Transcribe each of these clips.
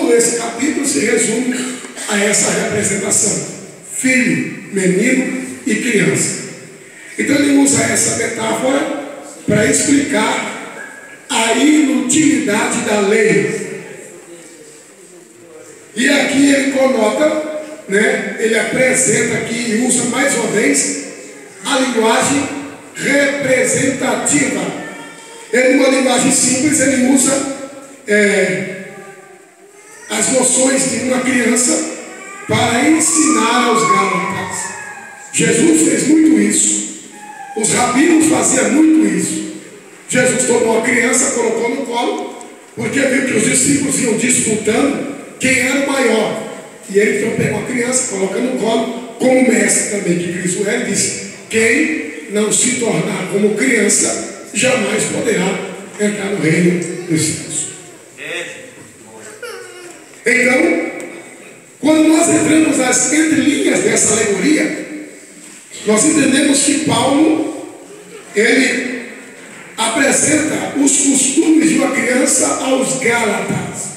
todo esse capítulo se resume a essa representação: filho, menino e criança. Então ele usa essa metáfora para explicar a inutilidade da lei. E aqui ele conota, ele apresenta aqui e usa mais uma vez a linguagem representativa. Ele, numa linguagem simples, ele usa as noções de uma criança para ensinar aos Gálatas. Jesus fez muito isso. Os rabinos faziam muito isso. Jesus tomou a criança, colocou no colo, porque viu que os discípulos iam disputando quem era o maior. E ele então pegou a criança, coloca no colo, como mestre também que Cristo era, e disse: quem não se tornar como criança, jamais poderá entrar no reino dos céus. Então, quando nós entramos nas entrelinhas dessa alegoria, nós entendemos que Paulo, ele apresenta os costumes de uma criança aos Gálatas.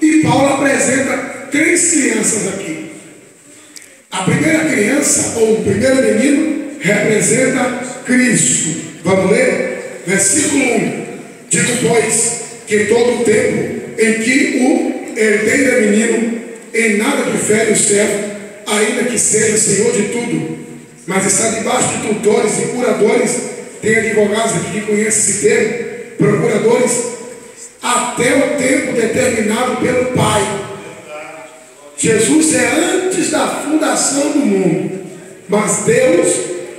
E Paulo apresenta 3 crianças aqui. A primeira criança, ou o primeiro menino, representa Cristo. Vamos ler? Versículo 1. Digo, pois, que todo o tempo em que o herdeiro é menino, em nada difere o servo, ainda que seja senhor de tudo, mas está debaixo de tutores e curadores. Tem advogados aqui que conhecem esse termo, procuradores, até o tempo determinado pelo Pai. Jesus é antes da fundação do mundo, mas Deus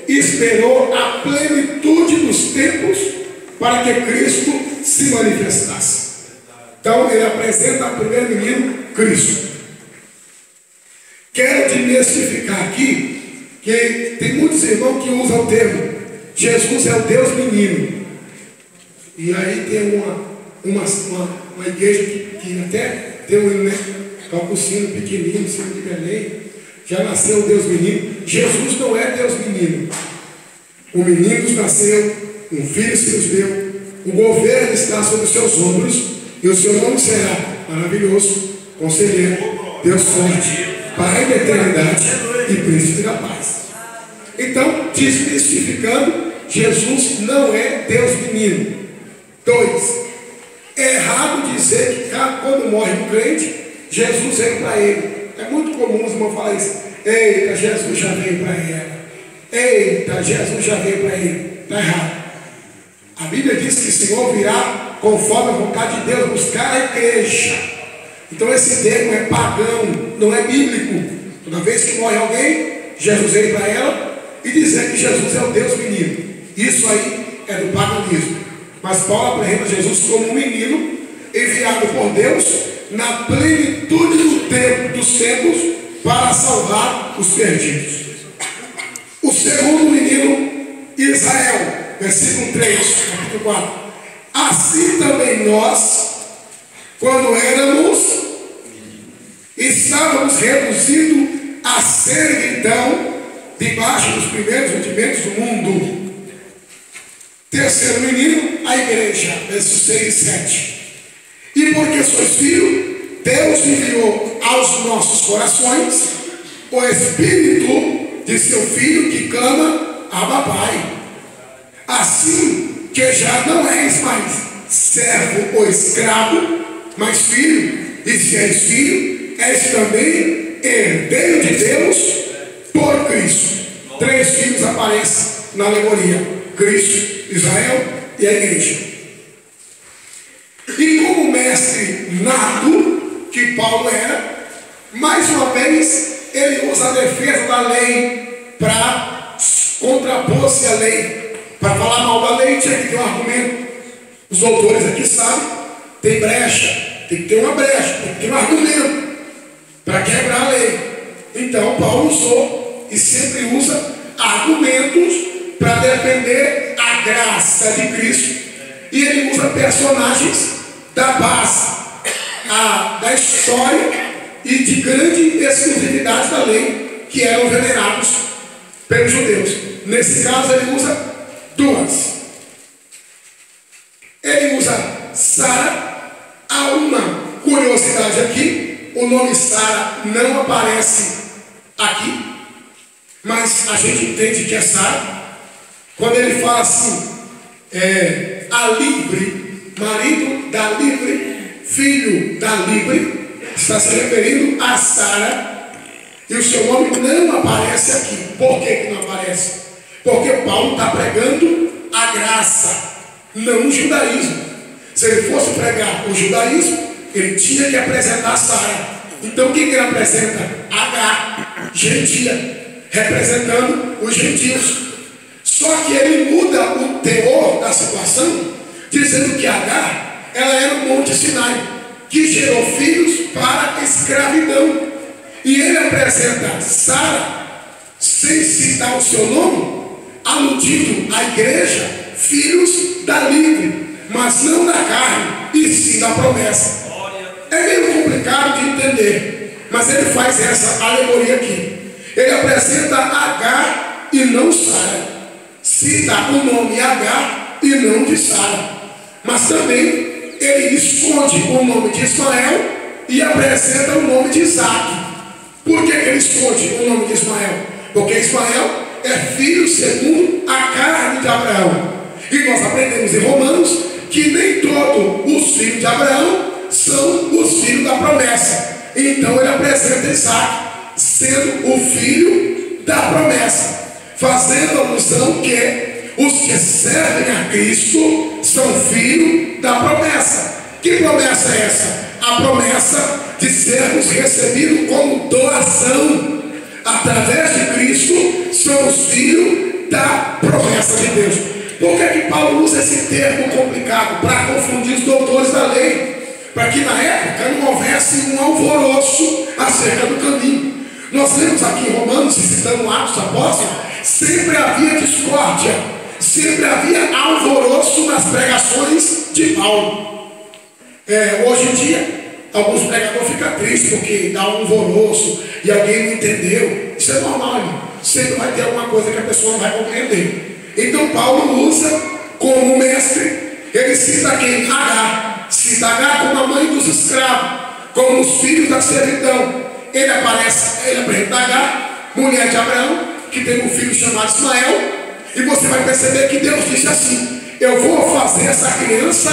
esperou a plenitude dos tempos para que Cristo se manifestasse. Então ele apresenta o primeiro menino, Cristo. Quero desmistificar aqui que tem muitos irmãos que usam o termo Jesus é o Deus menino. E aí tem uma igreja que até tem um calcucino pequenino em cima de Belém. Já nasceu o Deus menino. Jesus não é Deus menino. O menino nos nasceu, um filho se nos deu, o governo está sobre os seus ombros, e o seu nome será maravilhoso, conselheiro, Deus forte, Pai da eternidade e príncipe da paz. Então, desmistificando, Jesus não é Deus menino. 2. É errado dizer que quando morre um crente, Jesus vem para ele. É muito comum os irmãos falarem isso. Eita, Jesus já veio para ela. Eita, Jesus já veio para ele. Está errado. A Bíblia diz que o Senhor virá conforme a vontade de Deus buscar a igreja. Então esse termo é pagão, não é bíblico. Toda vez que morre alguém, Jesus vem para ela e dizer que Jesus é o Deus menino. Isso aí é do paganismo. Mas Paulo apresenta Jesus como um menino enviado por Deus na plenitude do tempo, dos tempos, para salvar os perdidos. O segundo menino, Israel, versículo 3, capítulo 4. Assim também nós, quando éramos, estávamos reduzidos a servidão debaixo dos primeiros rudimentos do mundo. Terceiro menino, a igreja, versos 6 e 7. E porque sois filhos, Deus enviou aos nossos corações o Espírito de seu Filho que clama, Abba Pai. Assim que já não és mais servo ou escravo, mas filho, e se és filho, és também herdeiro de Deus por Cristo. 3 filhos aparecem na alegoria: Cristo, Israel e a igreja. E como mestre nato que Paulo era, mais uma vez ele usa a defesa da lei para contrapor-se à lei. Para falar mal da lei tinha que ter um argumento. Os autores aqui sabem, tem brecha, tem que ter uma brecha, tem que ter um argumento para quebrar a lei. Então Paulo usou e sempre usa argumentos para defender a graça de Cristo. E ele usa personagens da base, da história e de grande exclusividade da lei, que eram venerados pelos judeus. Nesse caso ele usa 2. Ele usa Sara, há uma curiosidade aqui: o nome Sara não aparece aqui, mas a gente entende que é Sara. Quando ele fala assim, a livre, marido da livre, filho da livre, está se referindo a Sara, e o seu nome não aparece aqui. Por que não aparece? Porque Paulo está pregando a graça, não o judaísmo. Se ele fosse pregar o judaísmo, ele tinha que apresentar Sara. Então quem ele apresenta? Agar, gentia, representando os gentios. Só que ele muda o teor da situação, dizendo que Agar, ela era o Monte Sinai, que gerou filhos para a escravidão. E ele apresenta Sara, sem citar o seu nome, aludindo à igreja, filhos da livre, mas não da carne, e sim da promessa. É meio complicado de entender, mas ele faz essa alegoria aqui. Ele apresenta Agar e não Sara. Cita o nome Agar e não de Sara. Mas também ele esconde o nome de Ismael e apresenta o nome de Isaac. Por que ele esconde o nome de Ismael? Porque Ismael é filho segundo a carne de Abraão. E nós aprendemos em Romanos que nem todos os filhos de Abraão são os filhos da promessa. Então ele apresenta Isaac sendo o filho da promessa, fazendo alusão que os que servem a Cristo são filhos da promessa. Que promessa é essa? A promessa de sermos recebidos como doação. Através de Cristo, somos filhos da promessa de Deus. Por que Paulo usa esse termo complicado? Para confundir os doutores da lei, para que na época não houvesse um alvoroço acerca do caminho. Nós lemos aqui em Romanos, citando Atos dos Apóstolos, sempre havia discórdia, sempre havia alvoroço nas pregações de Paulo. Hoje em dia, alguns pregadores ficam tristes porque dá um alvoroço e alguém não entendeu. Isso é normal, irmão. Sempre vai ter alguma coisa que a pessoa não vai compreender. Então Paulo usa como mestre, ele cita quem? Agar. Cita Agar como a mãe dos escravos, como os filhos da servidão. Ele apresenta Agar, mulher de Abraão, que tem um filho chamado Ismael. E você vai perceber que Deus disse assim: eu vou fazer essa criança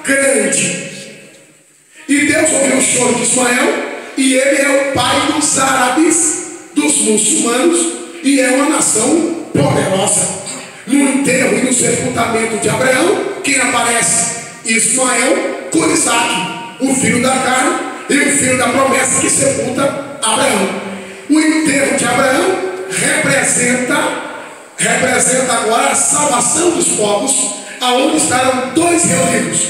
grande. E Deus ouviu o choro de Ismael, e ele é o pai dos árabes, dos muçulmanos, e é uma nação poderosa. No enterro e no sepultamento de Abraão, quem aparece? Ismael com Isaac, o filho da carne e o filho da promessa que sepulta Abraão. O enterro de Abraão representa agora a salvação dos povos, aonde estarão dois reunidos: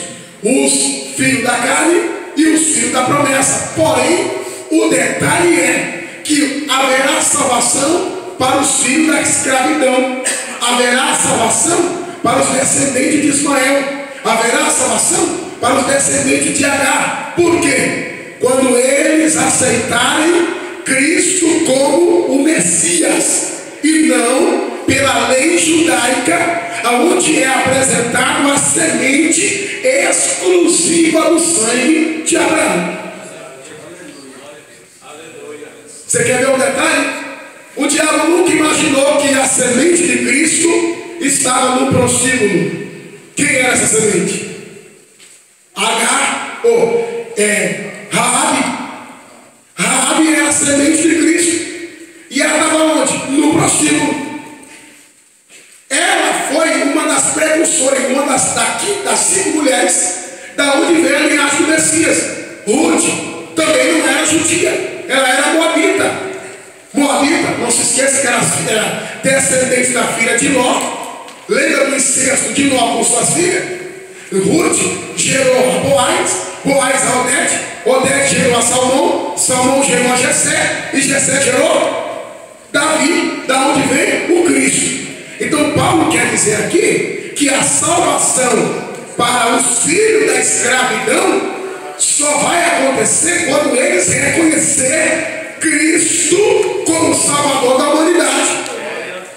os filhos da carne e os filhos da promessa. Porém, o detalhe é que haverá salvação para os filhos da escravidão, haverá salvação para os descendentes de Ismael, haverá salvação para os descendentes de Agar. Por quê? Quando eles aceitarem Cristo como o Messias, e não pela lei judaica, onde é apresentado a semente exclusiva do sangue de Abraão. Você quer ver um detalhe? O diabo nunca imaginou que a semente de Cristo estava no prostíbulo. Quem era essa semente? Agar ou Raabe. Raabe era a semente de Cristo. E ela estava onde? No prostíbulo. Ela foi uma das precursoras, uma das 5 mulheres da onde veio a linhagem do Messias. Ruth também não era judia, ela era moabita. Moabita, não se esqueça que era descendente da filha de Ló. Lembra do incesto de Ló com suas filhas? Ruth gerou a Boaz, Boaz a Odete, Odete gerou a Salmão, Salmão gerou a Jessé, e Jessé gerou Davi, da onde veio o Cristo. Então Paulo quer dizer aqui que a salvação para os filhos da escravidão só vai acontecer quando eles reconhecerem Cristo como Salvador da humanidade.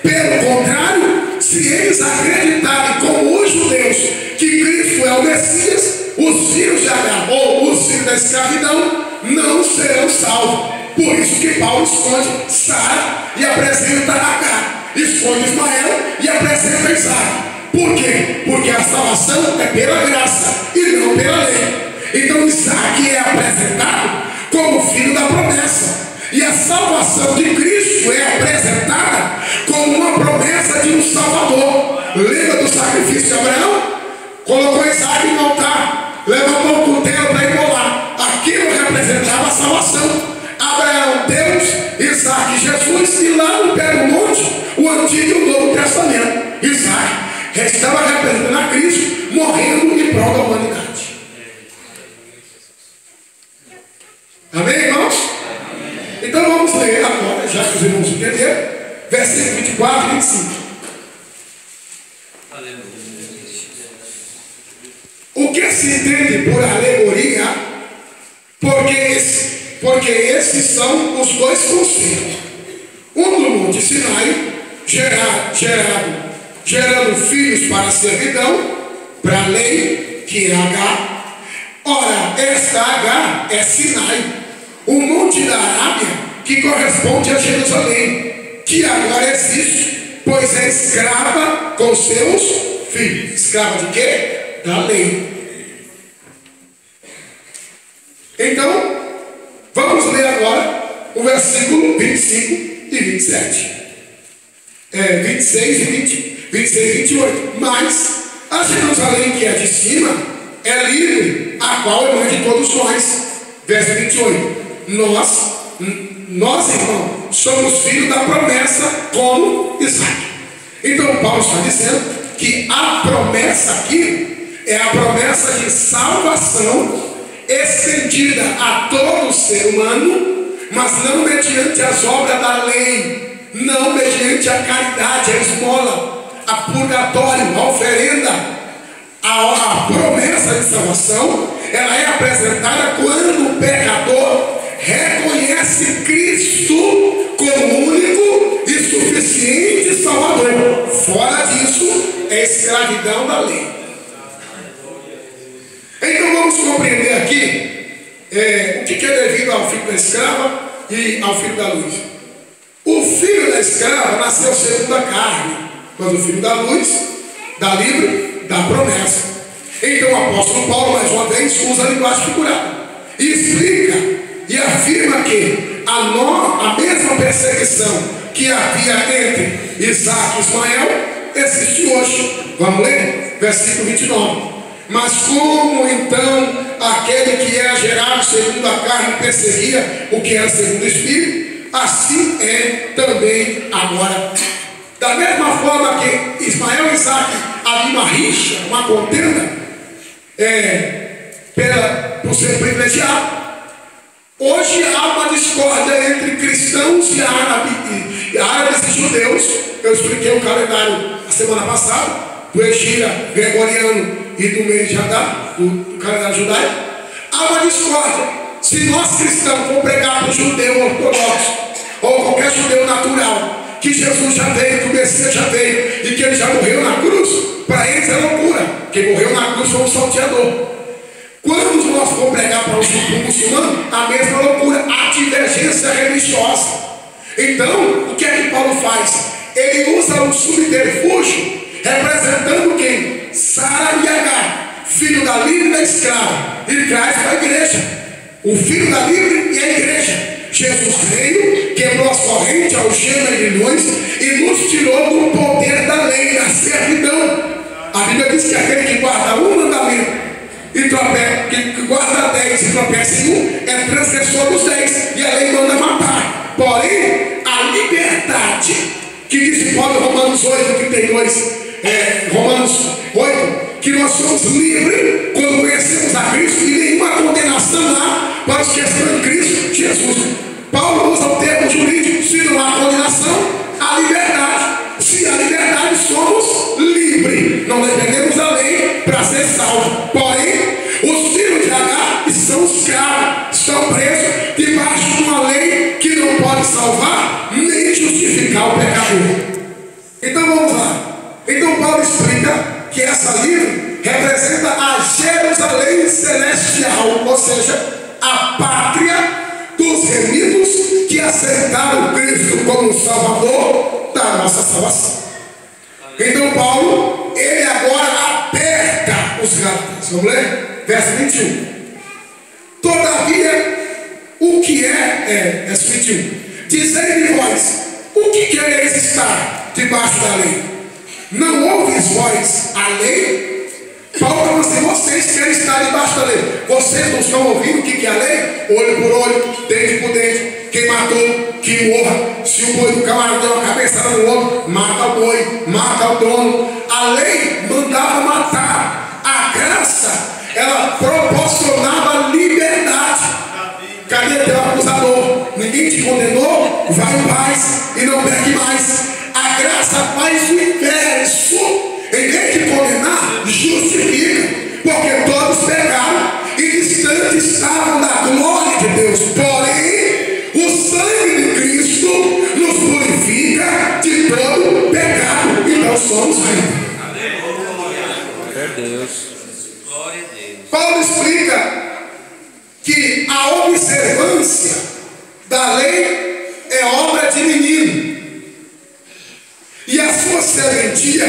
Pelo contrário, se eles acreditarem como os judeus que Cristo é o Messias, os filhos de Agar ou escravidão não serão salvos. Por isso que Paulo esconde Sara e apresenta Agar, esconde Ismael e apresenta Isaac. Por quê? Porque a salvação é pela graça e não pela lei. Então Isaac é apresentado como filho da promessa, e a salvação de Cristo é apresentada como uma promessa de um Salvador. Lembra do sacrifício de Abraão? Colocou Isaac no altar, levantou o cutelo para imolar. Aquilo representava a salvação. Abraão, Deus, Isaac e Jesus, e lá no pé do monte, o Antigo e o Novo Testamento. Isaac estava representando a Cristo, morrendo em prol da humanidade. Amém, irmãos? Amém. Então vamos ler agora, já que os irmãos entenderam, versículo 24 e 25. O que se entende por alegoria? Porque esses são os dois conceitos. Um do Monte Sinai, gerando filhos para a servidão, para a lei, que é Agar. Ora, esta Agar é Sinai, o monte da Arábia, que corresponde a Jerusalém, que agora existe, pois é escrava com seus filhos. Escrava de quê? Da lei. Então, vamos ler agora o versículo 25 e 27. 26 e 28. Mas a Jerusalém que é de cima é livre, a qual é mãe de todos nós. Verso 28. Nós, irmãos, somos filhos da promessa como Isaac. Então Paulo está dizendo que a promessa aqui é a promessa de salvação estendida a todo ser humano, mas não mediante as obras da lei, não mediante a caridade, a esmola, a purgatório, a oferenda. A promessa de salvação, ela é apresentada quando o pecador reconhece Cristo como único e suficiente Salvador. Fora disso, é escravidão da lei. Então vamos compreender aqui o que é devido ao filho da escrava e ao filho da luz. O filho da escrava nasceu segundo a carne, mas o filho da luz, da livre, da promessa. Então o apóstolo Paulo, mais uma vez, usa a linguagem figurada e explica e afirma que a mesma perseguição que havia entre Isaac e Ismael existe hoje. Vamos ler? Versículo 29. Mas como então aquele que era gerado segundo a carne perseguia o que era segundo o Espírito, assim é também agora. Da mesma forma que Ismael e Isaac havia uma rixa, uma contenda, por ser privilegiado, hoje há uma discórdia entre cristãos e árabes e judeus. Eu expliquei o calendário a semana passada, do Egira Gregoriano e do mês de Adar, do calendário judaico. Há uma discórdia. Se nós cristãos for pregar para o judeu ortodoxo ou qualquer judeu natural que Jesus já veio, que o Messias já veio e que ele já morreu na cruz, para eles é loucura. Quem morreu na cruz foi um salteador. Quando nós for pregar para o muçulmano, a mesma loucura, a divergência religiosa. Então, o que é que Paulo faz? Ele usa um subterfúgio representando quem? Sara e Agar, filho da livre e da escrava, e traz para a igreja o filho da livre e a igreja. Jesus veio, quebrou as correntes, algemas e grilhões e nos tirou do poder da lei, da servidão. A Bíblia diz que aquele que guarda um mandamento que guarda 10 e tropeça em um é transgressor dos 10, e a lei manda matar. Porém, a liberdade que diz em Romanos 8:32, Romanos 8, que nós somos livres quando conhecemos a Cristo, e nenhuma condenação há para os que estão em Cristo Jesus. Paulo usa o termo jurídico: se não há condenação, há liberdade. Se há liberdade, somos livres, não dependemos da lei para ser salvo. Porém, os filhos de Agar são escravos, estão presos debaixo de uma lei que não pode salvar nem justificar o pecador. Então vamos lá. Então Paulo explica que essa livre representa a Jerusalém celestial, ou seja, a a pátria dos remidos que aceitaram Cristo como Salvador da nossa salvação. Então Paulo, ele agora aperta os Gálatas. Vamos ler? Verso 21. Todavia, o que verso 21. Dizei-me vós, o que quereis estar debaixo da lei? Não ouvis vós a lei? Paulo está dizendo, vocês querem estar debaixo da lei. Vocês não estão ouvindo o que é a lei? Olho por olho, dente por dente. Quem matou, que morra. Se o boi do camarada deu uma cabeçada no outro, mata o boi, mata o dono. A lei mandava matar. A graça, ela proporcionava liberdade. Cadê teu acusador? Ninguém te condenou? Vai em paz e não pegue mais. A graça faz o inverso. Em vez de condenar, justifica. Porque todos pecaram e distantes estavam da glória de Deus. Porém, o sangue de Cristo nos purifica de todo pecado. Então somos livres. Glória a Deus. Glória a Deus. Paulo explica que a observância da lei é obra de menino. E a sua serventia,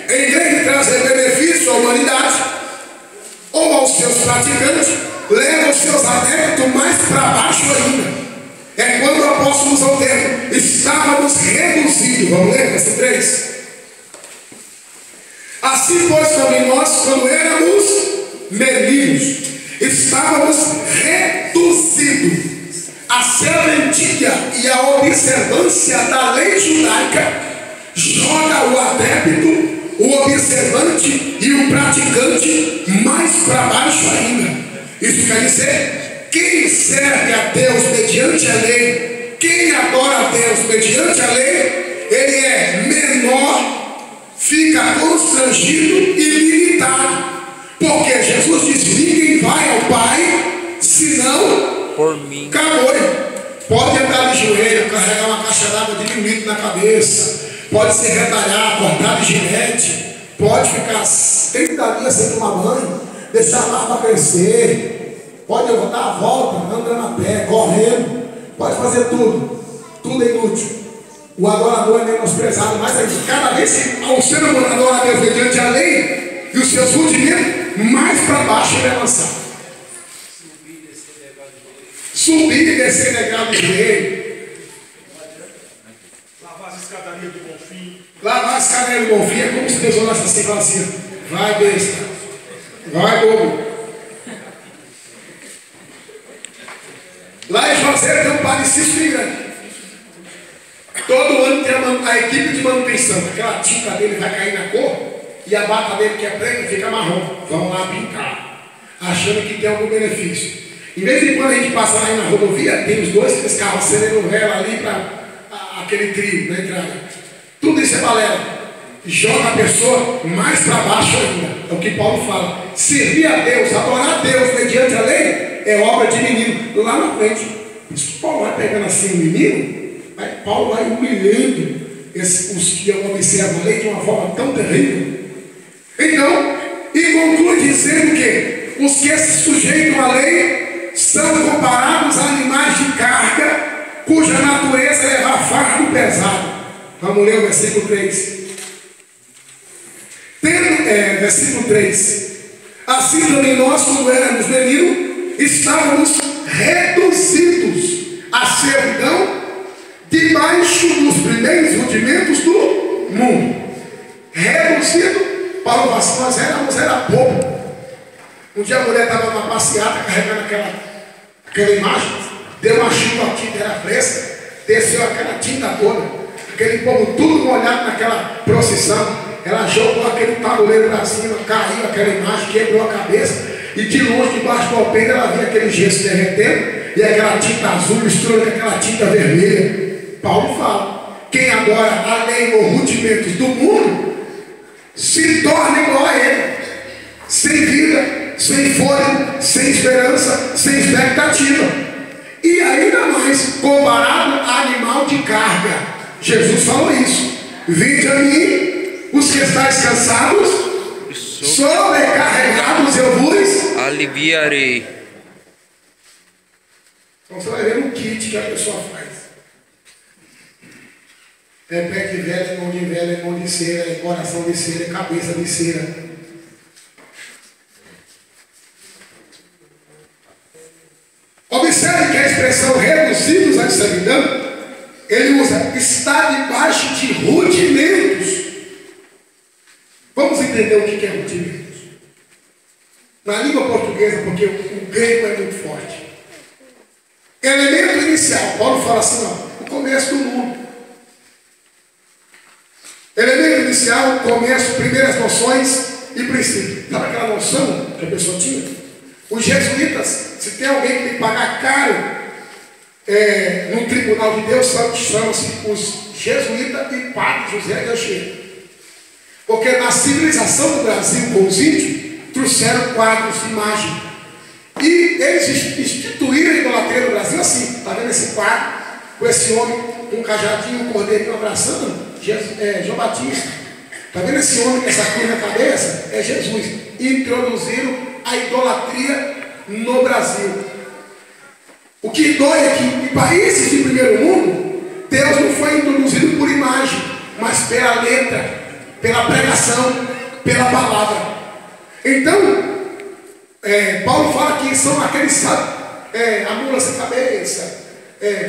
em vez de trazer benefício à humanidade ou aos seus praticantes, leva os seus adeptos mais para baixo ainda. É quando o apóstolo usa o termo, estávamos reduzidos. Vamos ler, verso 3. Assim, pois, também nós, quando éramos meninos, estávamos reduzidos. A serventia e a observância da lei judaica joga o adepto, o observante e o praticante mais para baixo ainda. Isso quer dizer, quem serve a Deus mediante a lei, quem adora a Deus mediante a lei, ele é menor, fica constrangido e limitado. Porque Jesus disse, ninguém vai ao Pai, senão Por mim. acabou. Pode entrar de joelho, carregar uma caixa d'água de 1 litro na cabeça, pode se retalhar, cortar de gilete, pode ficar 30 dias sem tomar banho, deixar a barba crescer, pode dar a volta, andando a pé, correndo, pode fazer tudo. Tudo é inútil. O adorador é menosprezado, mas cada vez que ao ser um adorador a Deus mediante a lei e os seus rudimentos, mais para baixo ele é lançado. Subir e descer degrau de joelho. Lavar as escadarias do Bonfim. Lavar as escadarias do Bonfim é como se Deus olhasse assim e falasse assim: vai besta, vai bobo. Lá em Juazeiro tem um palicício bem grande. Todo ano tem a equipe de manutenção. Aquela tinta dele vai cair na cor e a bata dele que é preta fica marrom. Vão lá pintar, achando que tem algum benefício. Em vez de quando a gente passa lá na rodovia, tem os 2, 3 carros acelerando vela ali para aquele trio na entrada. Tudo isso é balela. Joga a pessoa mais para baixo ainda. É o que Paulo fala. Servir a Deus, adorar a Deus mediante a lei é obra de menino. Lá na frente, Paulo vai pegando assim o menino, aí Paulo vai humilhando os que observam a lei de uma forma tão terrível. Então, e conclui dizendo que os que se sujeitam à lei são comparados a animais de carga, cuja natureza é levar fardo pesado. Vamos ler o versículo 3. Versículo 3. Assim também nós, quando éramos meninos, estávamos reduzidos à servidão debaixo dos primeiros rudimentos do mundo. Reduzido, para o vacilo, nós era pouco. Um dia a mulher estava numa passeata carregando aquela imagem, deu uma chuva, a tinta era fresca, desceu aquela tinta toda, aquele povo tudo molhado naquela procissão. Ela jogou aquele tabuleiro para cima, caiu aquela imagem, quebrou a cabeça, e de longe, debaixo do alpendre, ela via aquele gesso derretendo, e aquela tinta azul misturando com aquela tinta vermelha. Paulo fala, quem adora a lei ou rudimentos do mundo, se torna igual a ele, sem vida, sem fôlego, sem esperança, sem expectativa. E ainda mais, comparado a animal de carga. Jesus falou isso. Vinde a mim, os que estáis cansados, sobrecarregados, eu vos aliviarei. Então você vai ver no kit que a pessoa faz. É pé de velha, é mão de cera, é coração de cera, é cabeça de cera. Observe que a expressão reduzidos à escravidão, ele usa está debaixo de rudimentos. Vamos entender o que é rudimentos. Na língua portuguesa, porque o grego é muito forte. Elemento inicial, Paulo fala assim, ó, o começo do mundo. Elemento inicial, começo, primeiras noções e princípios. Sabe aquela noção que a pessoa tinha? Os jesuítas, se tem alguém que tem que pagar caro no tribunal de Deus, chama-se os jesuítas e padre José de Anchieta. Porque na civilização do Brasil com os índios, trouxeram quadros de imagem. E eles instituíram a idolatria no Brasil assim. Está vendo esse quadro? Com esse homem, um cajadinho, um cordeirinho abraçando? João Batista. Está vendo esse homem com essa cruz na cabeça? É Jesus. Introduziram a idolatria no Brasil. O que dói é que em países de primeiro mundo, Deus não foi introduzido por imagem, mas pela letra, pela pregação, pela palavra. Então, Paulo fala que são aqueles, sabe, a mula sem cabeça,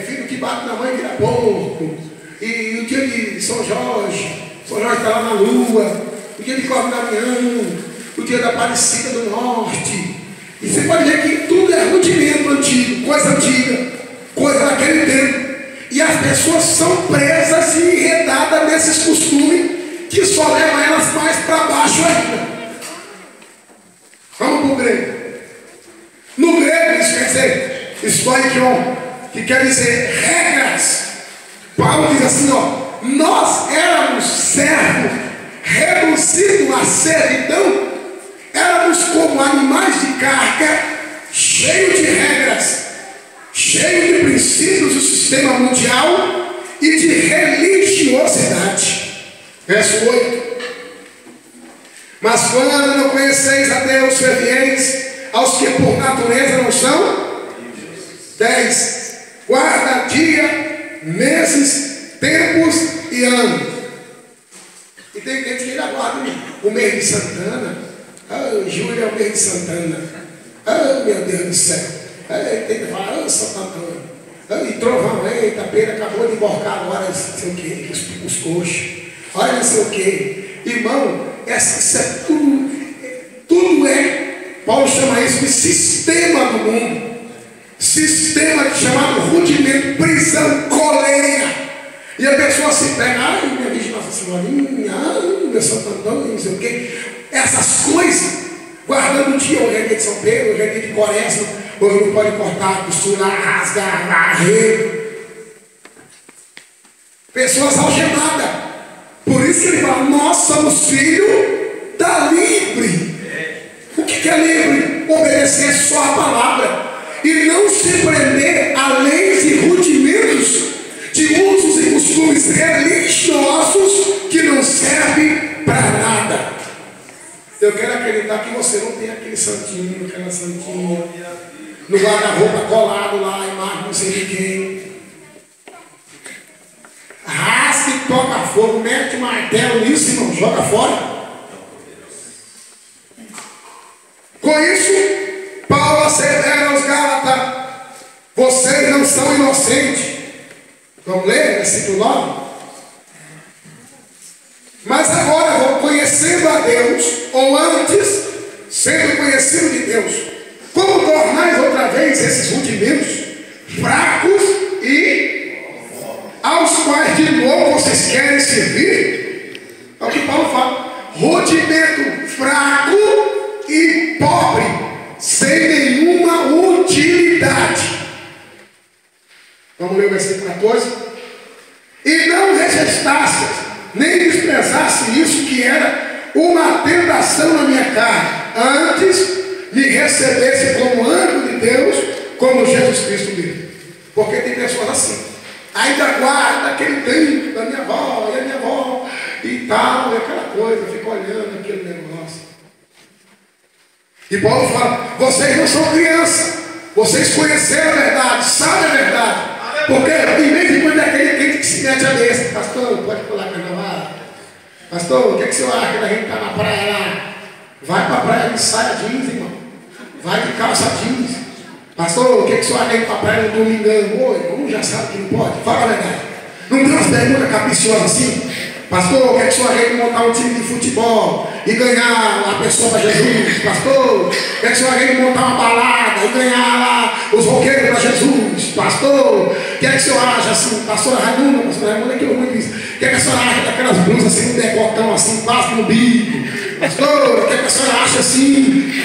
filho que bate na mãe vira porco, e o dia de São Jorge está lá na lua, o dia de Corvo Damião, o dia da Aparecida do Norte. E você pode ver que tudo é rudimento antigo, coisa antiga, coisa daquele tempo. E as pessoas são presas e enredadas nesses costumes que só levam elas mais para baixo ainda. Vamos para o grego. No grego isso quer dizer stoikion, que quer dizer regras. Paulo diz assim, ó, nós éramos servos, reduzidos à servidão, éramos como animais de carga, cheios de regras, cheios de princípios do sistema mundial e de religiosidade. Verso 8. Mas quando não conheceis a Deus, servieis aos que por natureza não são. 10. Guarda dia, meses, tempos e anos. E tem gente que ainda guarda o mês de Santana. Julho é o mês de Santana. Meu Deus do céu. Tem que falar, Santo Antônio. E trovão, eita, Pedro acabou de emborcar agora, não sei o que, os coxos. Olha, não sei o que. Irmão, isso é tudo Paulo chama isso de sistema do mundo. Sistema chamado rudimento, prisão, coleia. E a pessoa se pega, ai, minha Virgem Nossa Senhorinha, ai, meu Santo Antônio, não sei o que. Essas coisas, guardando o dia, hoje é dia de São Pedro, hoje é dia de Quaresma, hoje não pode cortar, costurar, rasgar, varrer. Pessoas algemadas. Por isso que ele fala, nós somos filhos da livre. O que é livre? Obedecer só a palavra. E não se prender a leis e rudimentos de usos e costumes religiosos que não servem para nada. Eu quero acreditar que você não tem aquele santinho, aquela santinha, no guarda-roupa colado lá, a imagem não sei de quem. Rasga e toca fogo, mete o martelo nisso, irmão, joga fora. Com isso, Paulo assevera aos Gálatas: vocês não são inocentes. Vamos ler, versículo 9. Mas agora vão conhecendo a Deus, ou antes, sendo conhecido de Deus, como tornais outra vez esses rudimentos fracos e aos quais de novo vocês querem servir? É o que Paulo fala. Rudimento fraco e pobre, sem nenhuma utilidade. Vamos ler o versículo 14. E não rejeitasse, nem desprezasse isso que era uma tentação na minha carne, antes me recebesse como anjo de Deus, como Jesus Cristo mesmo. Porque tem pessoas assim, ainda guarda aquele tempo da minha avó, e a minha avó, e tal, e aquela coisa, fica olhando aquele negócio. E Paulo fala: vocês não são crianças, Vocês conheceram a verdade, sabem a verdade. Porque em vez de quando é aquele crente que se mete a besta, pastor, pode pular carnaval. Pastor, o que, é que o senhor acha que a gente está na praia lá? Vai para a praia de saia jeans, irmão. Vai de calça jeans. Pastor, o que, é que o senhor acha que a gente para a praia no domingão? Oi, irmão, já sabe que não pode. Fala a verdade. Não tem umas perguntas capiciosas assim? Pastor, o que é que o senhor acha de montar um time de futebol e ganhar uma pessoa para Jesus? Pastor, o que é que o senhor acha de montar uma balada e ganhar lá os roqueiros para Jesus? Pastor, o que é que o senhor acha assim? Pastora Raimunda é que eu muito isso. O que é que a senhora acha daquelas blusas assim, um decotão assim, quase no bico? Pastor, o que é que a senhora acha assim?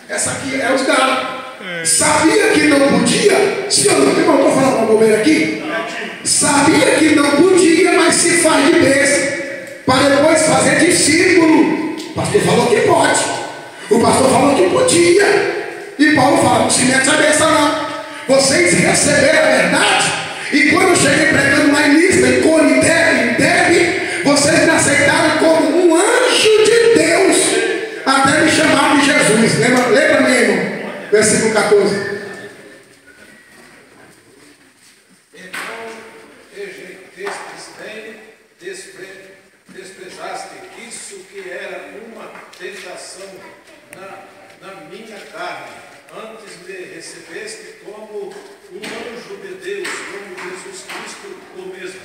Essa aqui é os caras. Sabia que não podia? Se eu não estou falando uma bobeira aqui. Sabia que não podia, mas se faz de besta para depois fazer discípulo. O pastor falou que pode. O pastor falou que podia. E Paulo fala, não se mete a besta não. Vocês receberam a verdade. E quando eu cheguei pregando lá em Lista, em Cone, em Derbe, vocês me aceitaram como um anjo de Deus. Até me chamaram de Jesus. Lembra mesmo? Versículo 14. Desprezaste isso que era uma tentação na minha carne. Antes me recebeste como um anjo de Deus, como Jesus Cristo o mesmo.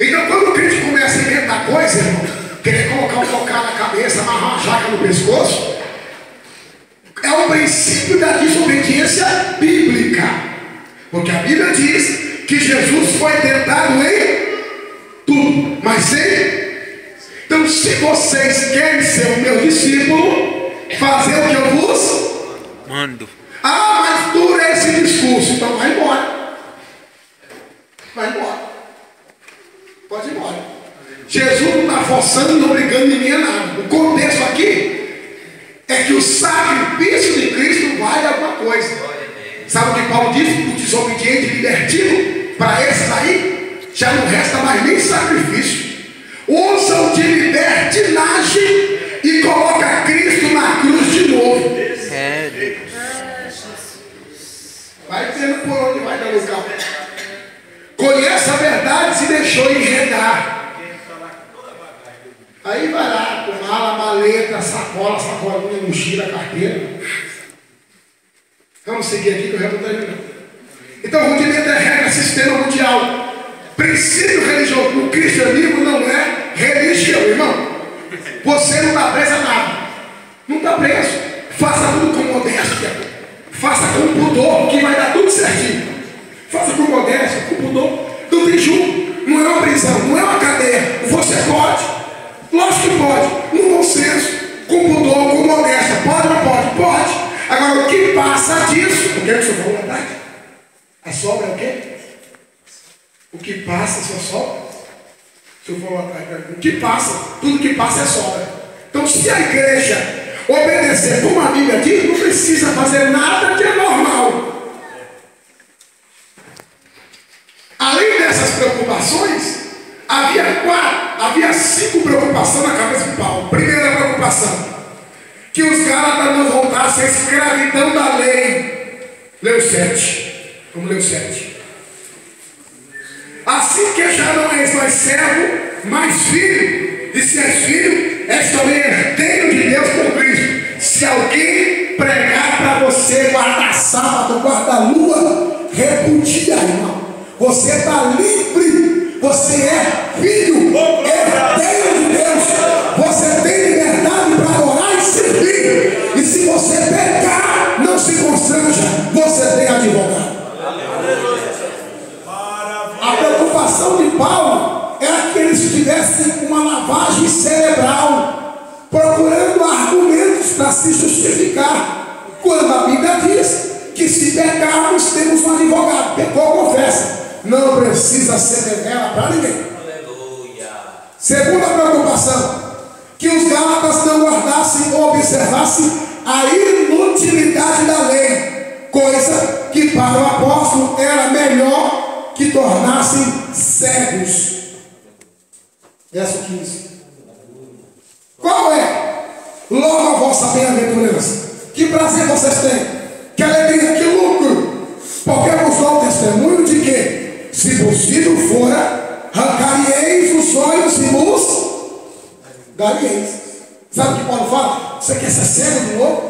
Então quando o crente começa a inventar coisa, irmão, querer colocar um cocar na cabeça, amarrar uma jaca no pescoço, é o princípio da desobediência bíblica. Porque a Bíblia diz que Jesus foi tentado em tudo, mas sem. Então, se vocês querem ser o meu discípulo, fazer o que eu vos mando. Ah, mas dura esse discurso, então vai embora. Vai embora. Pode ir embora. Jesus não está forçando e não obrigando ninguém a nada. O contexto aqui é que o sacrifício de Cristo vale alguma coisa. Sabe o que Paulo diz? O desobediente libertino, para esses aí, já não resta mais nem sacrifício. Usam de libertinagem e coloca Cristo na cruz de novo. Vai vendo por onde vai dar lugar. Conhece a verdade, se deixou enredar. Aí vai lá com mala, maleta, sacolinha, mochila, carteira. Vamos seguir aqui que eu já estou terminando. Então, rudimento é regra, sistema mundial. Princípio religioso no cristianismo não é religião, irmão. Você não está preso a nada. Não está preso. Faça tudo com modéstia. Faça com pudor, que vai dar tudo certinho. Faça com modéstia, com pudor. Não tem julgo. Não é uma prisão, não é uma cadeia. Você pode. Lógico que pode. No bom senso, com pudor, com modéstia. Pode ou não pode? Pode. Agora, o que passa disso? O que é que o senhor falou, verdade? A sobra é o quê? O que passa só sobra? Se eu for atrás, o que passa, tudo que passa é sobra. Então, se a igreja obedecer como a Bíblia diz, não precisa fazer nada que é normal. Além dessas preocupações, havia 5 preocupações na cabeça de Paulo. Primeira preocupação, que os Gálatas não voltassem à escravidão da lei. Leu 7. Vamos ler o 7. Assim que já não és mais servo, mais filho. E se és filho, és também herdeiro de Deus por Cristo. Se alguém pregar para você guardar sábado, guardar lua, repudia, irmão. Você está livre. Você é filho, herdeiro de Deus. Você tem liberdade para adorar e servir. E se você pecar, não se constranja. Você tem advogado. A preocupação de Paulo era que eles tivessem uma lavagem cerebral, procurando argumentos para se justificar, quando a Bíblia diz que se pecarmos temos um advogado. Pecou, confessa. Não precisa ser devela para ninguém. Aleluia. Segunda preocupação, que os Gálatas não guardassem ou observassem a inutilidade da lei, coisa que para o apóstolo era melhor que tornassem cegos. Verso 15. Qual é logo a vossa bem-aventurança? Que prazer vocês têm? Que possível fora, arrancareis os olhos e vos dareis. Sabe o que Paulo fala? Você quer ser cego de novo?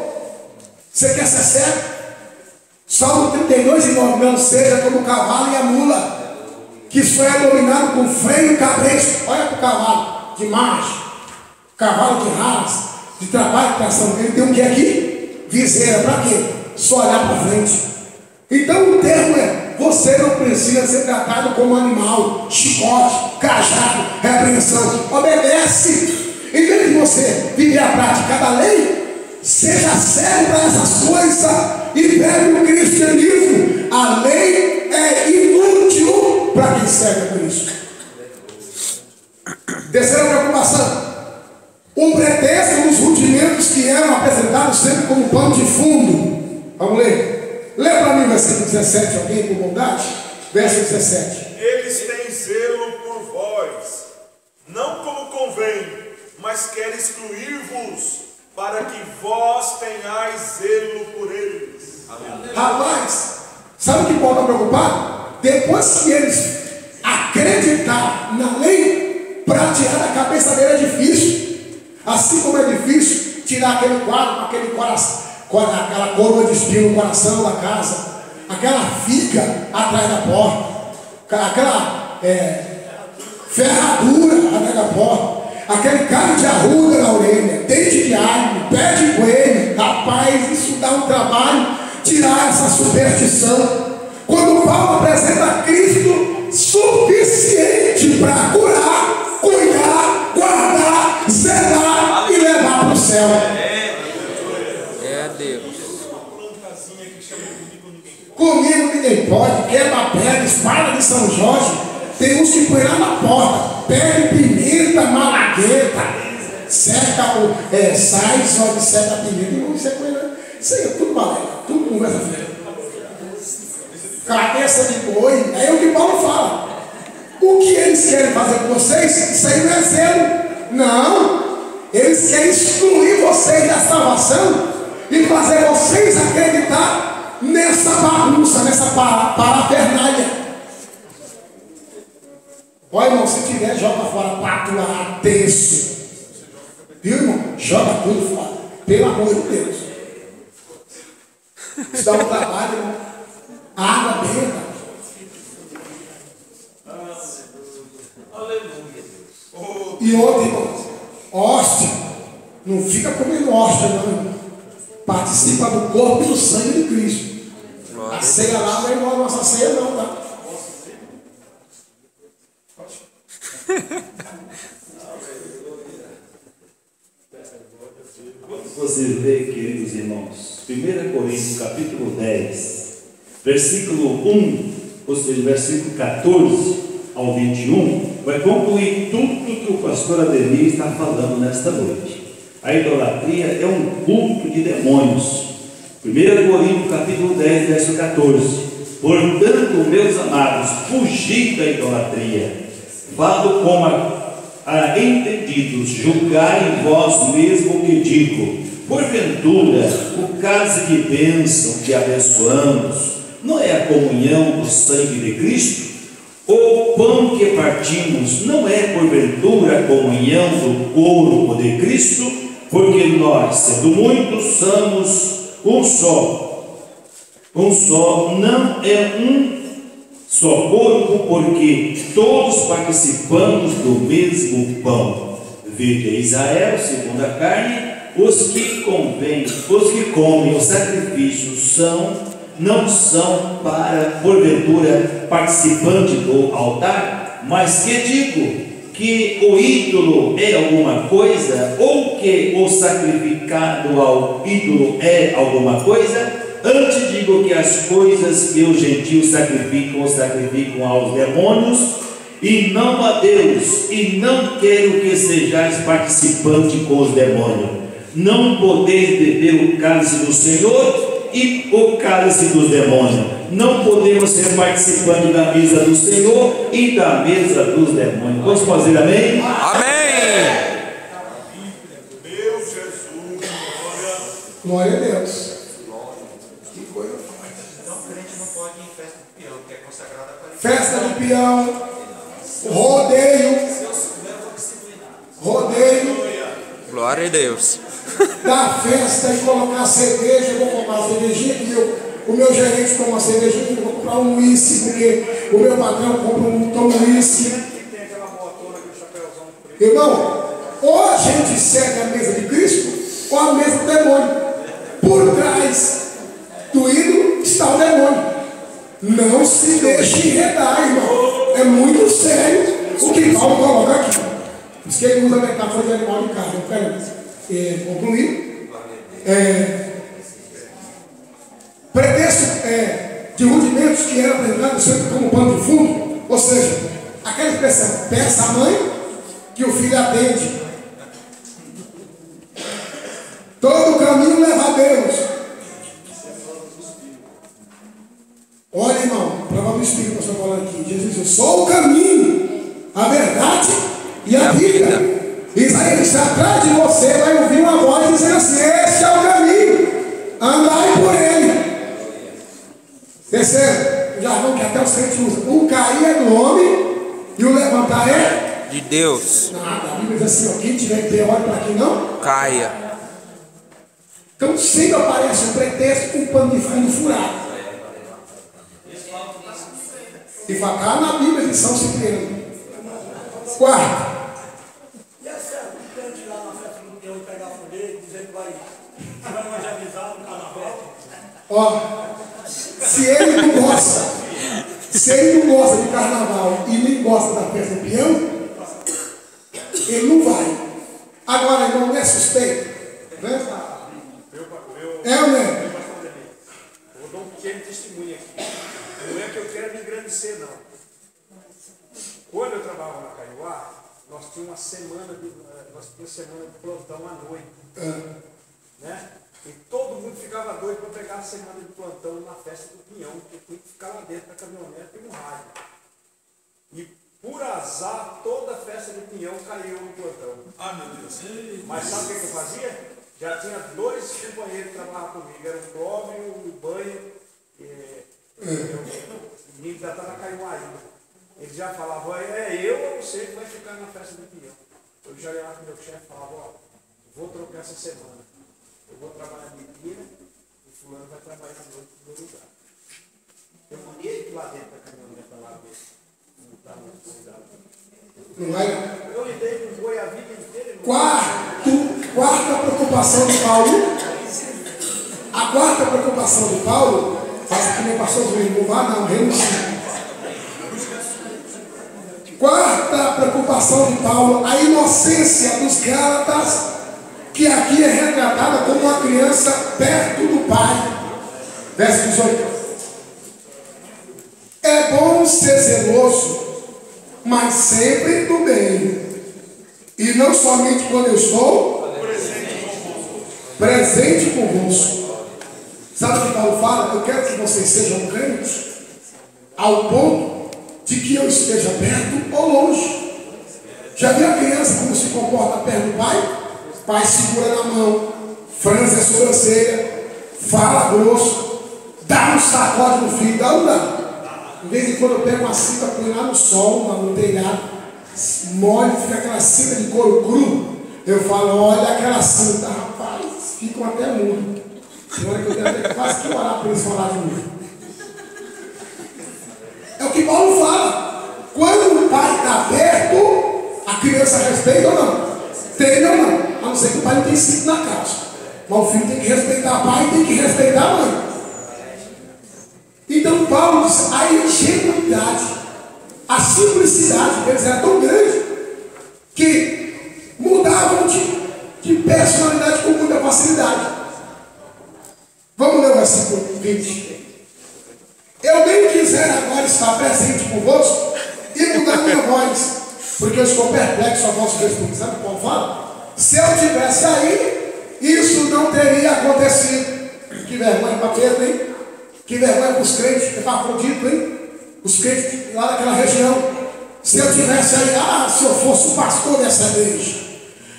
Você quer ser cego? Salmo 32:9, não seja como o cavalo e a mula, que só é dominado com freio e cabresto. Olha para o cavalo de marcha, cavalo de raça, de trabalho, de tração. Ele tem o que aqui? Viseira. Para quê? Só olhar para frente. Então o termo é: você não precisa ser tratado como animal, chicote, cajado, repreensão. Obedece. Em vez de você viver a prática da lei, seja sério para essas coisas e vive o cristianismo. A lei é inútil para quem serve a Cristo. Terceira preocupação: o pretexto dos rudimentos que eram apresentados sempre como pano de fundo. Vamos ler. Lê para mim o versículo 17, alguém, por bondade? Verso 17. Eles têm zelo por vós, não como convém, mas querem excluir-vos, para que vós tenhais zelo por eles. Rapaz, sabe o que Paulo está preocupado? Depois que eles acreditaram na lei, para tirar da cabeça dele é difícil. Assim como é difícil tirar aquele quadro, aquele coração, aquela coroa de espinho no coração da casa, aquela figa atrás da porta, aquela ferradura atrás da porta, aquele carro de arruga na orelha, dente de alho, pé de coelho. Rapaz, isso dá um trabalho tirar essa superstição. Quando Paulo apresenta Cristo suficiente para curar, cuidar, guardar, zelar e levar para o céu. É Deus. Comigo ninguém pode. Quebra a pedra, espada de São Jorge. Tem uns que põem lá na porta, pega pimenta, malagueta, seca o sai, só de seca pimenta e não seca nada. Isso aí é tudo balela, tudo conversa feia. Cabeça de boi, é o que Paulo fala. O que eles querem fazer com vocês, isso aí não é zelo. Não, eles querem excluir vocês da salvação e fazer vocês acreditar nessa bagunça, nessa parafernália. Olha, irmão, se tiver, joga fora patua, terço. Viu, irmão? Joga tudo fora. Pelo amor de Deus. Isso dá um trabalho, irmão. Água benta. E outra, irmão, hóstia. Não fica comendo hóstia, não, irmão. Participa do corpo e do sangue de Cristo. A ceia lá não é igual a nossa ceia, não, tá? Você vê, queridos irmãos, 1 Coríntios capítulo 10, versículo 1, ou seja, versículo 14 ao 21, vai concluir tudo que o pastor Ademir está falando nesta noite. A idolatria é um culto de demônios. 1 Coríntios capítulo 10, verso 14. Portanto, meus amados, fugi da idolatria. Falo como a entendidos, julgai em vós mesmo o que digo. Porventura, o cálice de bênção que abençoamos não é a comunhão do sangue de Cristo? Ou o pão que partimos não é porventura a comunhão do corpo de Cristo? Porque nós, sendo muitos, somos um só. Um só, não é um só corpo, porque todos participamos do mesmo pão. Vede Israel, segundo a carne, os que comem os sacrifícios não são para, porventura, participante do altar, mas que digo que o ídolo é alguma coisa, ou que o sacrificado ao ídolo é alguma coisa? Antes digo que as coisas que os gentios sacrificam aos demônios e não a Deus, e não quero que sejais participantes com os demônios. Não podeis beber o cálice do Senhor e o cálice dos demônios. Não podemos ser participantes da mesa do Senhor e da mesa dos demônios. Vamos fazer amém? Amém. Meu Jesus, Glória a Deus. Que coisa forte. Então o crente não pode ir em festa de peão, que é consagrada para Festa de peão, rodeio, Glória a Deus. dar festa e colocar cerveja. Eu vou comprar uma cervejinha, que o meu gerente toma uma cervejinha, eu vou comprar um uísque, porque o meu patrão toma um uísque. Irmão, ou a gente segue a mesa de Cristo, ou a mesa do demônio. Por trás do ídolo está o demônio. Não se deixe enredar, irmão. É muito sério o que Paulo coloca aqui. Por isso que ele usa a metáfora de animal de carne. Eu quero concluir. Pretexto de rudimentos que era apresentado sempre como pano de fundo. Ou seja, aquela expressão, peça a mãe que o filho atende. Todo caminho leva a Deus. Olha, irmão, prova do Espírito que eu estou falando aqui. Jesus disse: eu sou o caminho, a verdade e a vida. Isaías está atrás de você, vai ouvir uma voz dizendo assim: esse é o caminho, andai por ele. Terceiro, o jargão que até os crentes usam: o cair é do homem e o levantar é De Deus. nada. A Bíblia diz assim: ó, quem tiver pé, olha para quem não Caia. Então sempre aparece um pretexto, um pano de fundo furado. E está na Bíblia de São Cipriano. Quarto. E é certo, o crente lá na festa do peão pegar foguete, dizer que vai evangelizar no carnaval? Ó, se ele não gosta de carnaval e nem gosta da festa do peão, ele não vai. Agora, irmão, não é suspeito? Né? É ou não é? Eu vou dar um pequeno testemunho aqui. Não é que eu quero me engrandecer, não. Quando eu trabalhava na Caiuá, nós tínhamos uma semana de plantão à noite. Né? E todo mundo ficava doido para pegar a semana de plantão na festa do Pinhão, porque tinha que ficar lá dentro da caminhonete e no rádio. E por azar, toda a festa do Pinhão caiu no plantão. Ah, meu Deus. Mas sabe o que eu fazia? Já tinha dois companheiros que trabalhavam comigo, era o Clóvis e o Banho, o menino já estava caindo ainda. Ele já falava: é eu ou você que vai ficar na festa do Pinhão. Eu já ia lá com o meu chefe e falava: ó, vou trocar essa semana. Eu vou trabalhar de dia e fulano vai trabalhar à noite no meu lugar. Eu mandei lá dentro da caminhonete para lá ver. Não estava muito cuidado. Não vai? Eu lidei com boi a vida inteira. Quarta preocupação de Paulo. A quarta preocupação de Paulo, faz que nem pastor do não vá não, renuncia. Quarta preocupação de Paulo, a inocência dos Gálatas, que aqui é retratada como uma criança perto do pai. Verso 18. É bom ser zeloso, mas sempre do bem. E não somente quando eu estou presente convosco. Sabe o que Paulo fala? Eu quero que vocês sejam crentes ao ponto de que eu esteja perto ou longe. Já viu a criança como se comporta perto do pai? O pai segura na mão, franze a sobrancelha, fala grosso, dá um sacode no filho, dá ou não dá? De vez em quando eu pego uma cinta, põe lá no sol, no telhado, molho, fica aquela cinta de couro cru. Eu falo: olha aquela cinta, rapaz, ficam até mudo. Na hora que eu tenho até quase que orar para eles falar de mim. É o que Paulo fala. Quando o pai está perto, a criança respeita ou não? Tem ou não? A não ser que o pai não tenha cinto na calça. Mas o filho tem que respeitar o pai e tem que respeitar a mãe. Então Paulo diz: a ingenuidade, a simplicidade deles era tão grande que mudavam de personalidade com muita facilidade. Vamos ler o versículo 20. Eu bem quiser agora estar presente convosco e mudar minha voz, porque eu estou perplexo a vosso respeito. Sabe o que Paulo fala? Se eu tivesse aí, isso não teria acontecido. Que vergonha para Pedro, hein? Que vergonha para os crentes, que está afrodito, hein? Os crentes lá daquela região. Se eu tivesse aí, se eu fosse o pastor dessa igreja.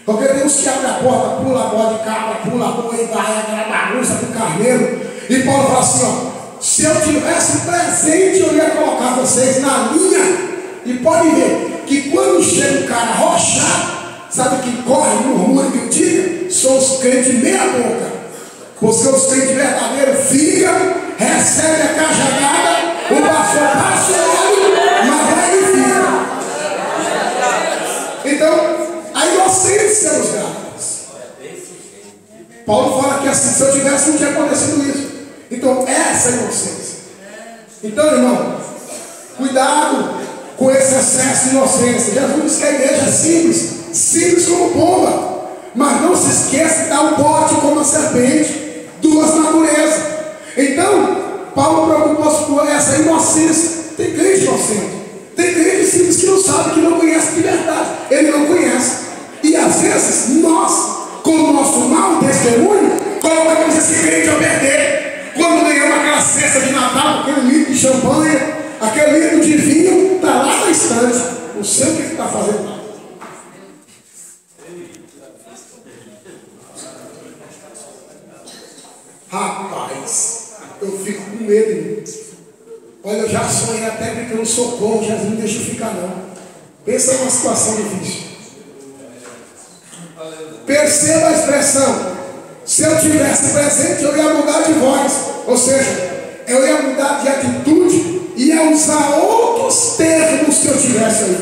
Porque tem uns que abrem a porta, pula a bola de cabra, pula a boi, vai aquela bagunça do carneiro. E Paulo fala assim: ó, se eu tivesse presente, eu ia colocar vocês na linha. E pode ver que quando chega um cara arrochado, sabe que corre, murmura e critica? São os crentes meia boca. Porque os crentes verdadeiros ficam, recebem a cajadada, o pastor passa o olho, mas vai e fica. Então, a inocência nos Gálatas. Paulo fala que assim, se eu tivesse, não tinha acontecido isso. Então, essa é a inocência. Então, irmão, cuidado com esse excesso de inocência. Jesus diz que a igreja é simples, simples como pomba. Mas não se esqueça de dar um bote como a serpente, duas naturezas. Então, Paulo preocupou-se com essa inocência. Tem crente inocente, tem crente simples que não sabe, que não conhece de verdade. Ele não conhece. E às vezes, nós, com o nosso mau testemunho, colocamos esse crente a perder. Quando ganhamos aquela cesta de Natal, aquele litro de champanhe, aquele litro de vinho, está lá na estante. Não sei o que está fazendo lá. Rapaz, eu fico com medo, irmão. Olha, eu já sonhei até gritando socorro, Jesus não deixa eu ficar não. Pensa numa situação difícil. Perceba a expressão. Se eu tivesse presente, eu ia mudar de voz. Ou seja, eu ia mudar de atitude e ia usar outros termos que eu tivesse aí.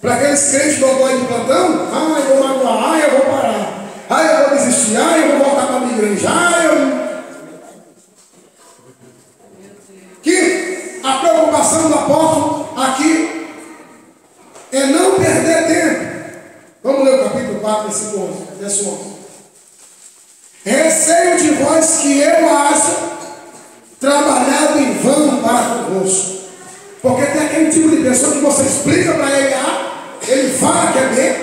Para aqueles crentes do dodói de plantão, eu vou magoar, eu vou parar. Eu vou desistir, eu vou voltar para a minha igreja. Que a preocupação do apóstolo aqui é não perder tempo. Vamos ler o capítulo 4, versículo 11. Verso 11. Receio de vós que eu acho trabalhado em vão para convosco. Porque tem aquele tipo de pessoa que você explica para ele A, ele fala que é B,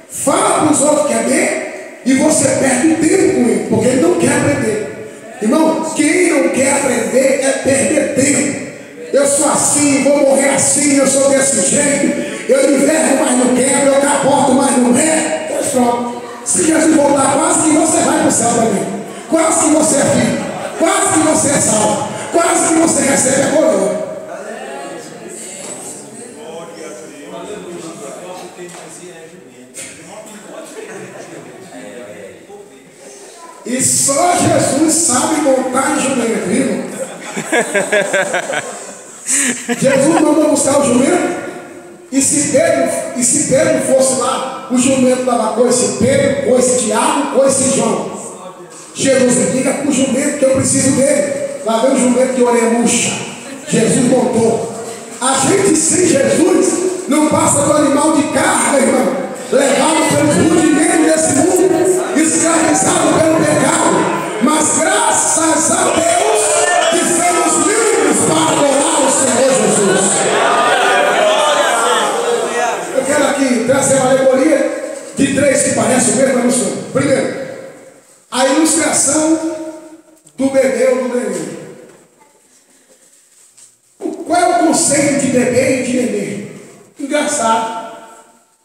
fala para os outros que é B, e você perde tempo com ele, porque ele não quer aprender. Irmão, quem não quer aprender é perder tempo. Eu sou assim, vou morrer assim, eu sou desse jeito, eu inverno, mas não quero, eu capoto, mas não é. Pois pronto. Se Jesus voltar, quase que você vai para o céu também. Quase que você é filho, quase que você é salvo, quase que você recebe a coroa. E só Jesus sabe montar em jumento, viu? Jesus mandou buscar o jumento. E se Pedro fosse lá, o jumento dava coice Pedro, coice Tiago, coice João. Jesus me diga para o jumento que eu preciso dele. Lá vem o jumento de orelha murcha. Jesus montou. A gente sem Jesus não passa do animal de carga, irmão. Levado pelos rudimentos desse mundo, escravizado pelo pecado, mas graças a Deus que somos livres para adorar o Senhor Jesus. Eu quero aqui trazer uma alegoria de três que parecem o mesmo anúncio. Primeiro, a ilustração do bebê ou do neném. Qual é o conceito de bebê e de neném? Engraçado.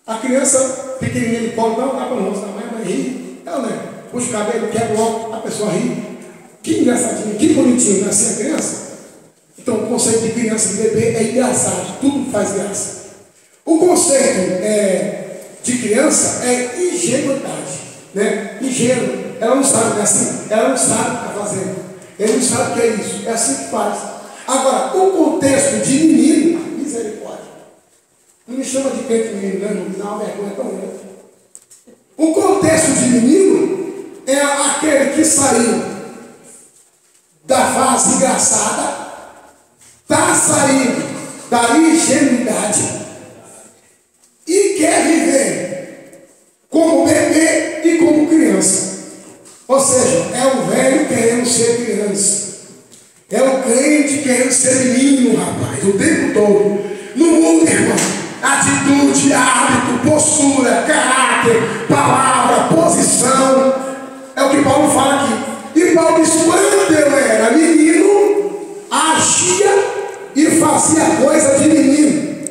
A criança pequenininha de colo, não dá para não, a mãe ri. Ela, né? Puxa o cabelo, quebra logo, a pessoa ri. Que engraçadinho, que bonitinho, né? Assim a criança. Então o conceito de criança e de bebê é engraçado, tudo faz graça. O conceito de criança é ingenuidade, né? Ingênuo. Ela não sabe que é assim, ela não sabe o que está fazendo. Ele não sabe o que é isso, é assim que faz. Agora, o contexto de menino, misericórdia. Não me chama de crente menino, né? Não me dá uma vergonha tão grande. O contexto de menino é aquele que saiu da fase engraçada, está saindo da ingenuidade e quer viver como bebê e como criança. Ou seja, é o velho querendo ser criança. É o crente querendo ser menino, rapaz, o tempo todo. No mundo, irmão, atitude, hábito, postura, caráter, palavra, posição. É o que Paulo fala aqui. E Paulo diz: quando eu era menino, agia e fazia coisa de menino.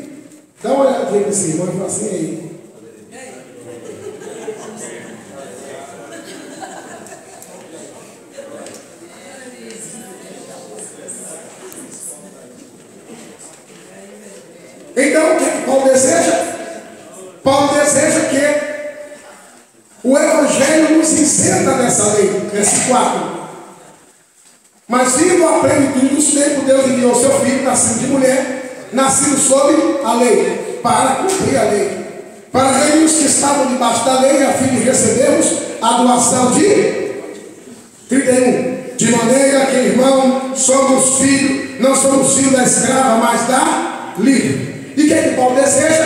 Dá uma olhadinha para esse irmão e fala assim: aí. Então, o que Paulo deseja? Paulo deseja que o Evangelho nos isenta dessa lei. Versículo 4. Mas vindo a plenitude dos tempos, Deus enviou seu Filho, nascido de mulher, nascido sob a lei, para cumprir a lei. Para reinos que estavam debaixo da lei, a fim de recebermos a doação de 31. De maneira que, irmão, somos filhos, não somos filhos da escrava, mas da livre. E o que Paulo deseja?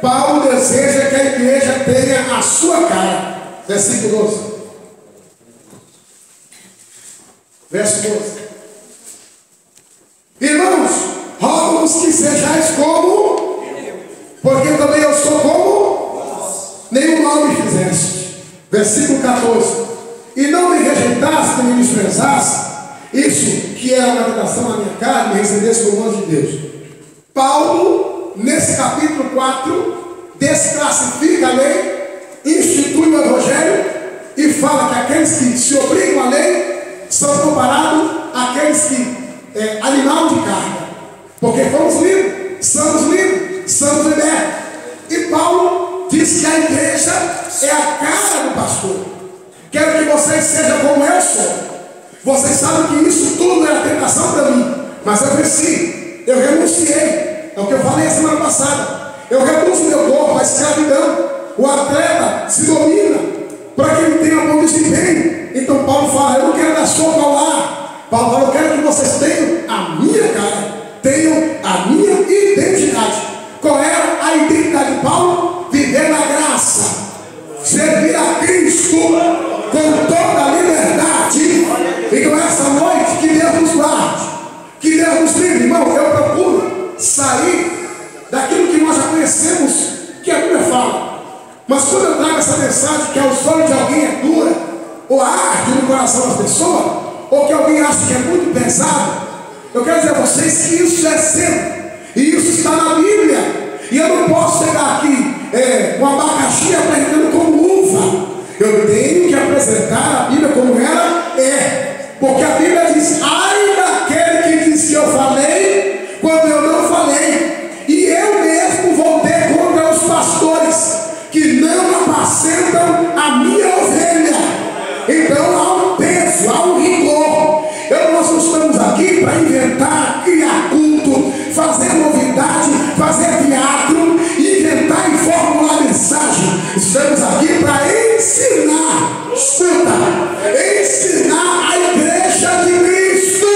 Paulo deseja que a igreja tenha a sua cara. Versículo 12. Verso 12. Irmãos, rogo-vos que sejais como, porque também eu sou como, nenhum mal me fizeste. Versículo 14. E não me rejeitaste, nem me desprezaste, isso que era uma tentação na minha carne, me recebesse como anjo de Deus. Paulo, nesse capítulo 4, desclassifica a lei, institui o Evangelho e fala que aqueles que se obrigam à lei são comparados àqueles que animal de carga, porque fomos livres, somos libertos. E Paulo diz que a igreja é a cara do pastor. Quero que vocês sejam como eu sou. Vocês sabem que isso tudo era tentação para mim, mas eu venci, eu renunciei. É o que eu falei a semana passada. Eu renuncio meu corpo à escravidão. O atleta se domina para que ele tenha bom desempenho. Então Paulo fala: eu não quero dar sopa ao ar. Paulo fala: eu quero que vocês tenham a minha cara, tenham a minha identidade. Qual era a identidade de Paulo? Viver na graça, servir a Cristo com toda a liberdade. Então essa noite, que Deus nos guarde, que Deus nos livre. Irmão, eu procuro sair daquilo que nós já conhecemos, que a Bíblia fala. Mas quando eu trago essa mensagem que aos olhos de alguém é dura, ou arde no coração das pessoas, ou que alguém acha que é muito pesado, eu quero dizer a vocês que isso é sempre, e isso está na Bíblia. E eu não posso chegar aqui com abacaxi apresentando como uva. Eu tenho que apresentar a Bíblia como ela é. Porque a Bíblia diz: ai daquele que diz que eu falei quando eu não falei. E eu mesmo voltei contra os pastores que não apacentam a minha ovelha. Então há um peso, há um rigor. Nós não estamos aqui para inventar, criar culto, fazer novidade, fazer teatro, inventar e formular mensagem. Estamos aqui para ensinar. Escuta, ensinar a igreja de Cristo,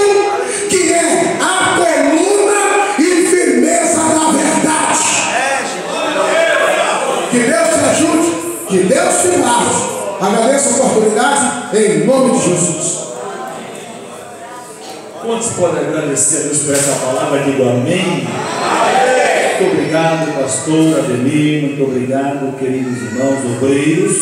que é a coluna e firmeza da verdade. Que Deus te ajude, que Deus te guarde. Agradeço a oportunidade em nome de Jesus. Quantos podem agradecer a Deus por essa palavra? Digo amém. Muito obrigado, pastor Ademir. Muito obrigado, queridos irmãos obreiros.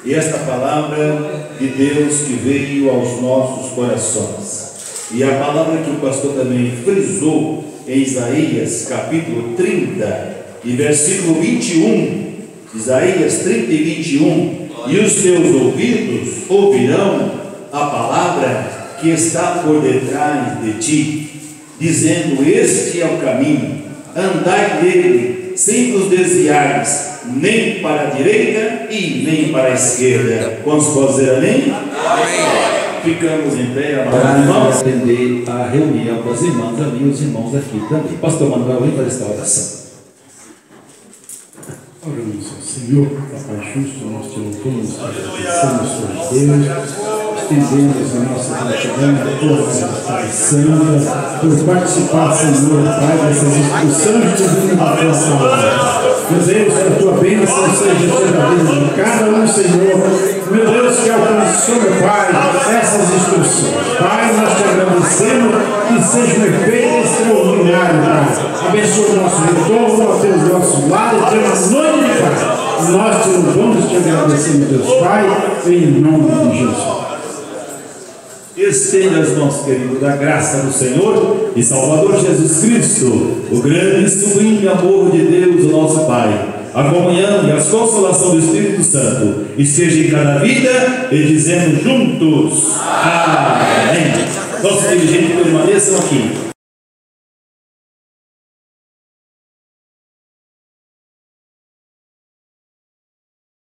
E esta palavra de Deus que veio aos nossos corações. E a palavra que o pastor também frisou em Isaías capítulo 30 e versículo 21. Isaías 30 e 21. E os teus ouvidos ouvirão a palavra que está por detrás de ti, dizendo: este é o caminho, andai nele, sem vos desviares, nem para a direita e nem para a esquerda. Quantos podem dizer amém? Amém. Ficamos em pé, vamos atender a reunião com as irmãs ali e os irmãos aqui também. Pastor Manuel, vem para esta oração. Oramos ao Senhor, Papai justo, nós te louvamos, te agradecemos por Deus. Estendemos a nossa gratidão a tua vontade santa, por participar, Senhor, Pai, dessas instruções divinas da tua palavra. Meu Deus, que a tua bênção seja sobre a vida de cada um, Senhor. Meu Deus, que alcançou, meu Pai, essas instruções. Pai, nós te agradecemos, que seja um efeito extraordinário, Pai. Abençoa o nosso retorno, até os nossos lares, até uma noite de paz. Nós te louvamos e te agradecemos, Deus Pai, em nome de Jesus. Estenda as mãos, querido, da graça do Senhor e Salvador Jesus Cristo, o grande e sublime amor de Deus, o nosso Pai, a comunhão e a consolação do Espírito Santo esteja em cada vida e dizemos juntos: amém. Nossos dirigentes permaneçam aqui.